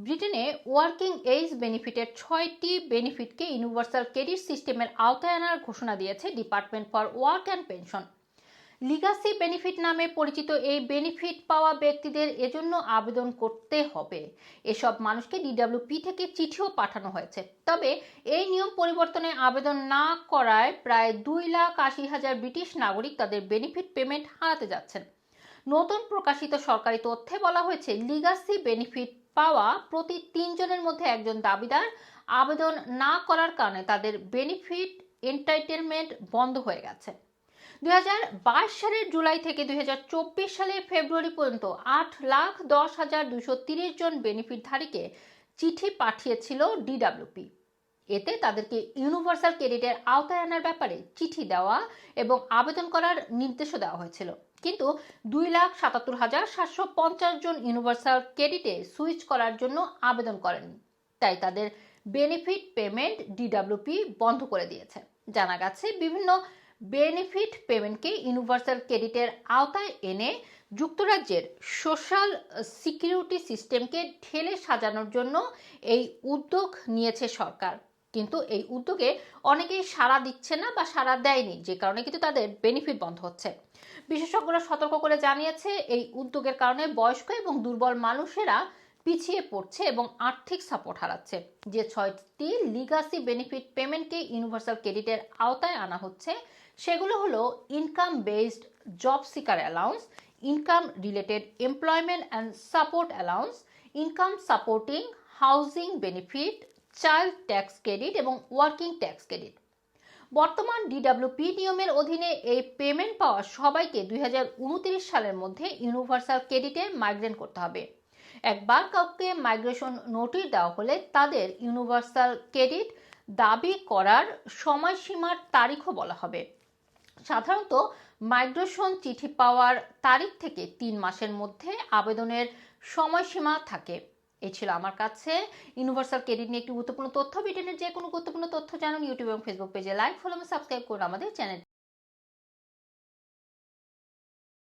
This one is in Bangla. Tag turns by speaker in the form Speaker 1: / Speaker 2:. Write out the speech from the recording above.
Speaker 1: ব্রিটেনে ওয়ার্কিং এজ বেনিফিটের 6টি বেনিফিটকে ইউনিভার্সাল ক্রেডিট সিস্টেমের আওতায় আনার ঘোষণা দিয়েছে department for work and pension. Legacy benefit নামে পরিচিত এই বেনিফিট পাওয়া ব্যক্তিদের এজন্য আবেদন করতে হবে। এসব মানুষকে ডিডব্লিউপি থেকে চিঠিও পাঠানো হয়েছে। তবে এই নিয়ম পরিবর্তনে আবেদন না করায় প্রায় 2,80,000 ব্রিটিশ নাগরিক তাদের বেনিফিট পেমেন্ট হারাতে যাচ্ছেন। নতুন প্রকাশিত সরকারি তথ্যে বলা হয়েছে, লিগাসি বেনিফিট পাওয়া প্রতি 3 জনের মধ্যে একজন দাবিদার আবেদন না করার কারণে তাদের বেনিফিট এন্টাইটেলমেন্ট বন্ধ হয়ে গেছে। 2022 সালের জুলাই থেকে 2024 সালের ফেব্রুয়ারি পর্যন্ত 8,10,230 জন বেনিফিটধারীকে চিঠি পাঠিয়েছিল ডিডব্লিউপি। এতে তাদেরকে ইউনিভার্সাল ক্রেডিটের আওতায় আনার ব্যাপারে চিঠি দেওয়া এবং আবেদন করার নির্দেশও দেওয়া হয়েছিল। কিন্তু 2,77,750 জন ইউনিভার্সাল ক্রেডিটে সুইচ করার জন্য আবেদন করেনি। তাই তাদের বেনিফিট পেমেন্ট ডিডব্লিউপি বন্ধ করে দিয়েছে। জানা গেছে, বিভিন্ন বেনিফিট পেমেন্টকে ইউনিভার্সাল ক্রেডিটের আওতায় এনে যুক্তরাজ্যের সোশ্যাল সিকিউরিটি সিস্টেমকে ঢেলে সাজানোর জন্য এই উদ্যোগ নিয়েছে সরকার। কিন্তু এই উদ্যোগে অনেকেই সাড়া দিচ্ছে না বা সাড়া দেয়নি, যে কারণে কিন্তু তাদের বেনিফিট বন্ধ হচ্ছে। বিশেষজ্ঞরা সতর্ক করে জানিয়েছে, এই উদ্যোগের কারণে বয়স্ক এবং দুর্বল মানুষেরা পিছিয়ে পড়ছে এবং আর্থিক সাপোর্ট হারাচ্ছে। যে 6টি লিগাসি বেনিফিট পেমেন্টকে ইউনিভার্সাল ক্রেডিটের আওতায় আনা হচ্ছে সেগুলো হলো income based job seeker allowance, income related employment and support allowance, income supporting housing benefit, child tax credit এবং ওয়ার্কিং ট্যাক্স ক্রেডিট। বর্তমান ডিডব্লিউপি নিয়মের অধীনে এই পেমেন্ট পাওয়া সবাইকে 2029 সালের মধ্যে ইউনিভার্সাল ক্রেডিটে মাইগ্রেট করতে হবে। একবার কাউকে মাইগ্রেশন নোটিশ দেওয়া হলে তাদের ইউনিভার্সাল ক্রেডিট দাবি করার সময়সীমার তারিখও বলা হবে। সাধারণত মাইগ্রেশন চিঠি পাওয়ার তারিখ থেকে 3 মাসের মধ্যে আবেদনের সময়সীমা থাকে। এই ছিল আমার কাছে ইউনিভার্সাল ক্রেডিট নিয়ে একটি গুরুত্বপূর্ণ তথ্য। ব্রিটেনের যে কোনো গুরুত্বপূর্ণ তথ্য জানুন ইউটিউব এবং ফেসবুক পেজে লাইক, ফলো এবং সাবস্ক্রাইব করুন আমাদের চ্যানেল।